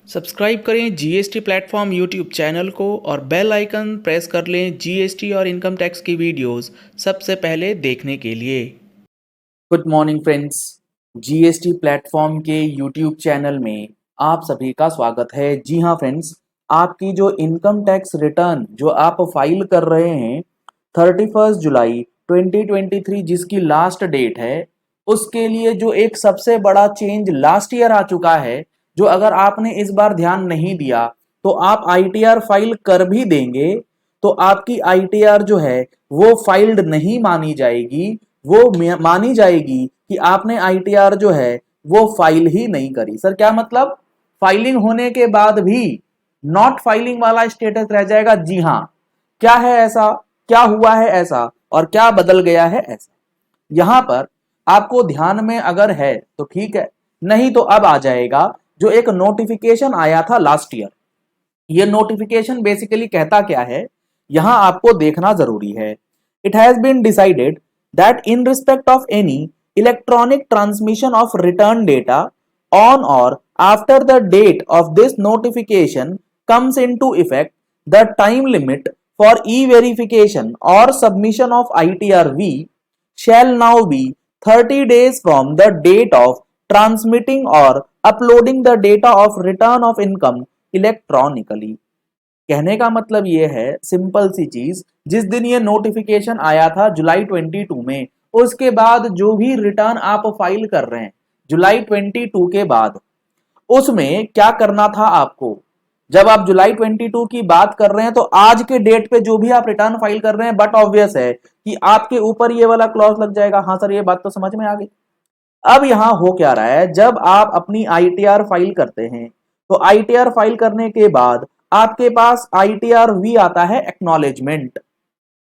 Subscribe करें GST platform YouTube channel को और बेल आइकन प्रेस कर लें जीएसटी और इनकम टैक्स की वीडियोस सबसे पहले देखने के लिए। Good morning friends, GST platform के यूट्यूब चैनल में आप सभी का स्वागत है। जी हाँ फ्रेंड्स, आपकी जो इनकम टैक्स रिटर्न जो आप फाइल कर रहे हैं 31 जुलाई 2023 जिसकी लास्ट डेट है, उसके लिए जो एक सबसे बड़ा चेंज लास्ट ईयर आ चुका है, जो अगर आपने इस बार ध्यान नहीं दिया तो आप आईटीआर फाइल कर भी देंगे तो आपकी आईटीआर जो है वो फाइल्ड नहीं मानी जाएगी। वो मानी जाएगी कि आपने आईटीआर जो है वो फाइल ही नहीं करी। सर क्या मतलब? फाइलिंग होने के बाद भी नॉट फाइलिंग वाला स्टेटस रह जाएगा। जी हाँ, क्या है ऐसा, क्या हुआ है ऐसा और क्या बदल गया है ऐसा, यहां पर आपको ध्यान में अगर है तो ठीक है, नहीं तो अब आ जाएगा जो एक नोटिफिकेशन आया था लास्ट ईयर। ये नोटिफिकेशन बेसिकली कहता क्या है, यहां आपको देखना जरूरी है। It has been decided that in respect of any electronic transmission of return data on or after the date of this notification comes into effect, the time limit for e-verification or submission of ITRV shall now be 30 days from the date of transmitting or uploading the data of return of income electronically. कहने का मतलब ये है, simple सी चीज, जिस दिन ये notification आया था जुलाई 22 में, उसके बाद जो भी रिटर्न आप फाइल कर रहे हैं जुलाई 22 के बाद, उसमें क्या करना था आपको। जब आप जुलाई 22 की बात कर रहे हैं तो आज के डेट पे जो भी आप रिटर्न फाइल कर रहे हैं, बट ऑब्वियस है कि आपके ऊपर ये वाला क्लॉज लग जाएगा। हाँ सर, ये बात तो समझ में आ गई। अब यहां हो क्या रहा है, जब आप अपनी आईटीआर फाइल करते हैं तो आईटीआर फाइल करने के बाद आपके पास आईटीआर वी आता है एक्नॉलेजमेंट।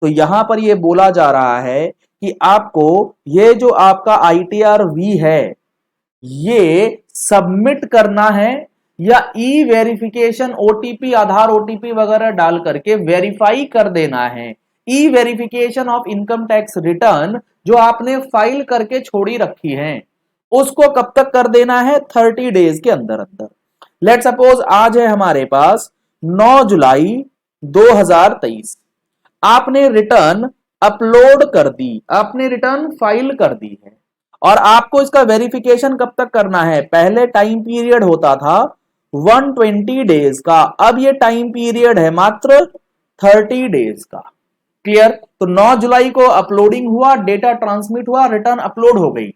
तो यहां पर ये बोला जा रहा है कि आपको ये जो आपका आईटीआर वी है ये सबमिट करना है या e verification OTP, Aadhaar OTP वगैरह डाल करके वेरीफाई कर देना है। E verification of income tax return जो आपने फाइल करके छोड़ी रखी है, उसको कब तक कर देना है? 30 डेज के अंदर अंदर। लेट सपोज आज है हमारे पास 9 जुलाई 2023, आपने रिटर्न अपलोड कर दी, आपने रिटर्न फाइल कर दी है और आपको इसका वेरिफिकेशन कब तक करना है? पहले टाइम पीरियड होता था 120 डेज का, अब ये टाइम पीरियड है मात्र 30 डेज का। क्लियर? तो 9 जुलाई को अपलोडिंग हुआ, डेटा ट्रांसमिट हुआ, रिटर्न अपलोड हो गई।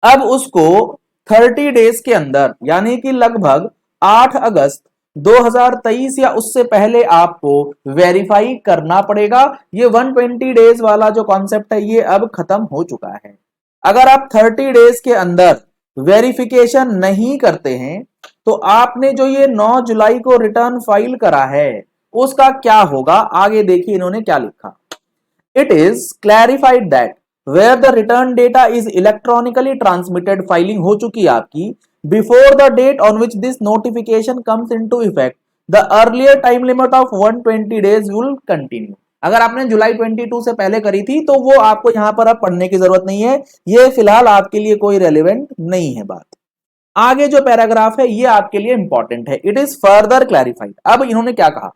अब उसको 30 डेज के अंदर, यानी कि लगभग 8 अगस्त 2023 या उससे पहले आपको वेरीफाई करना पड़ेगा। ये 120 डेज वाला जो कॉन्सेप्ट है ये अब खत्म हो चुका है। अगर आप 30 डेज के अंदर वेरिफिकेशन नहीं करते हैं तो आपने जो ये 9 जुलाई को रिटर्न फाइल करा है उसका क्या होगा? आगे देखिए इन्होंने क्या लिखा। It is clarified that where the return data is electronically transmitted, filing हो चुकी है आपकी, before the date on which this notification comes into effect, the earlier time limit of 120 days will continue। अगर आपने जुलाई 22 से पहले करी थी तो वो आपको यहां पर अब पढ़ने की जरूरत नहीं है, ये फिलहाल आपके लिए कोई रेलिवेंट नहीं है बात। आगे जो पैराग्राफ है ये आपके लिए इंपॉर्टेंट है। It is further clarified. अब इन्होंने क्या कहा,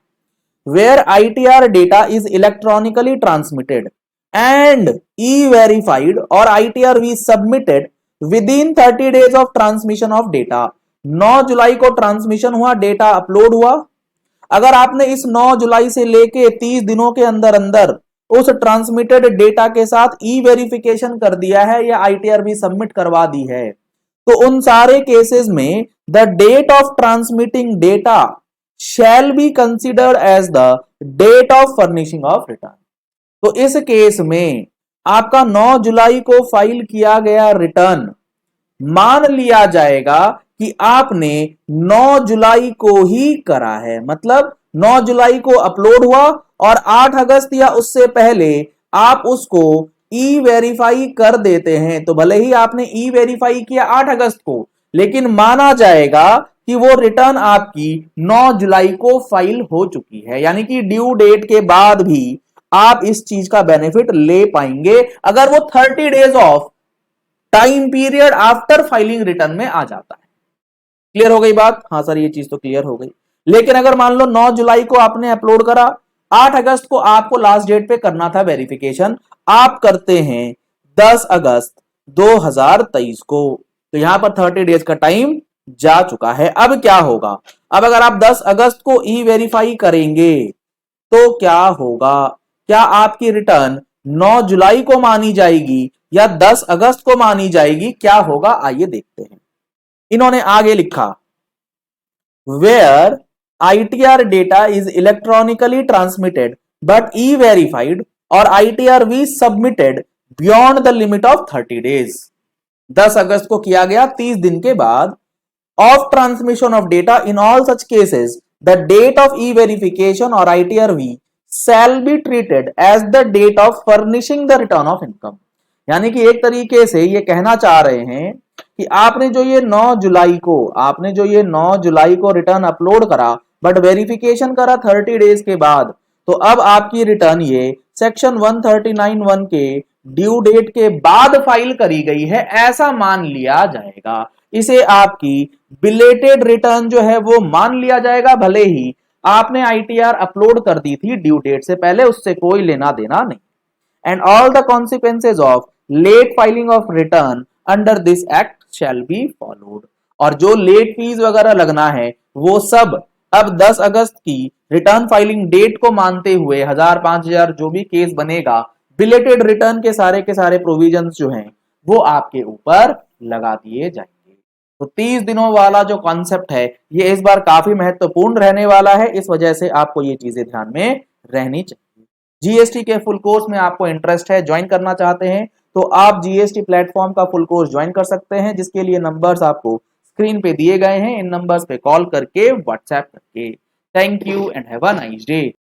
where ITR data is electronically transmitted and e-verified or ITR submitted within 30 days of transmission of data। 9 जुलाई को ट्रांसमिशन हुआ, डेटा अपलोड हुआ। अगर आपने इस 9 जुलाई से लेके 30 दिनों के अंदर अंदर उस ट्रांसमिटेड डेटा के साथ ई वेरिफिकेशन कर दिया है या आईटीआर भी सबमिट करवा दी है, तो उन सारे केसेस में the date of transmitting data shall be considered as the date of furnishing of return। तो इस केस में आपका 9 जुलाई को फाइल किया गया रिटर्न मान लिया जाएगा कि आपने 9 जुलाई को ही करा है। मतलब 9 जुलाई को अपलोड हुआ और 8 अगस्त या उससे पहले आप उसको ई वेरीफाई कर देते हैं, तो भले ही आपने ई वेरीफाई किया 8 अगस्त को, लेकिन माना जाएगा कि वो रिटर्न आपकी 9 जुलाई को फाइल हो चुकी है, यानी कि ड्यू डेट के बाद भी आप इस चीज का बेनिफिट ले पाएंगे अगर वो 30 days of time period after filing return में आ जाता है। क्लियर हो गई बात? हाँ सर ये चीज तो क्लियर हो गई। लेकिन अगर मान लो 9 जुलाई को आपने अपलोड करा, 8 अगस्त को आपको लास्ट डेट पे करना था वेरिफिकेशन, आप करते हैं 10 अगस्त 2023 को, तो यहां पर 30 डेज का टाइम जा चुका है। अब क्या होगा? अब अगर आप 10 अगस्त को ई वेरीफाई करेंगे तो क्या होगा? क्या आपकी रिटर्न 9 जुलाई को मानी जाएगी या 10 अगस्त को मानी जाएगी? क्या होगा आइए देखते हैं। इन्होंने आगे लिखा, where ITR data is electronically transmitted but E verified और ITR V submitted beyond the limit of 30 days. 10 अगस्त को किया गया, 30 दिन के बाद of transmission of data in all such cases the date of e-verification or ITR-V shall be treated as the date of furnishing the return of income। यानी कि एक तरीके से ये कहना चाह रहे हैं कि आपने जो ये 9 जुलाई को रिटर्न अपलोड करा बट वेरिफिकेशन करा 30 डेज के बाद, तो अब आपकी रिटर्न ये सेक्शन 139(1) के ड्यू डेट के बाद फाइल करी गई है, ऐसा मान लिया जाएगा। इसे आपकी बिलेटेड रिटर्न जो है वो मान लिया जाएगा, भले ही आपने ITR अपलोड कर दी थी ड्यू डेट से पहले, उससे कोई लेना देना नहीं। And all the consequences of late filing of return under this act shall be followed. और जो लेट फीस वगैरह लगना है वो सब अब 10 अगस्त की रिटर्न फाइलिंग डेट को मानते हुए 1000 5000 जो भी केस बनेगा, बिलेटेड रिटर्न के सारे प्रोविजंस जो हैं वो आपके ऊपर लगा दिए जाएंगे। तो 30 दिनों वाला जो कॉन्सेप्ट है ये इस बार काफी महत्वपूर्ण रहने वाला है, इस वजह से आपको ये चीजें ध्यान में रहनी चाहिए। जीएसटी के फुल कोर्स में आपको इंटरेस्ट है, ज्वाइन करना चाहते हैं तो आप जीएसटी प्लेटफॉर्म का फुल कोर्स ज्वाइन कर सकते हैं, जिसके लिए नंबर्स आपको स्क्रीन पे दिए गए हैं। इन नंबर्स पे कॉल करके, व्हाट्सएप करके। Thank you and have a nice day.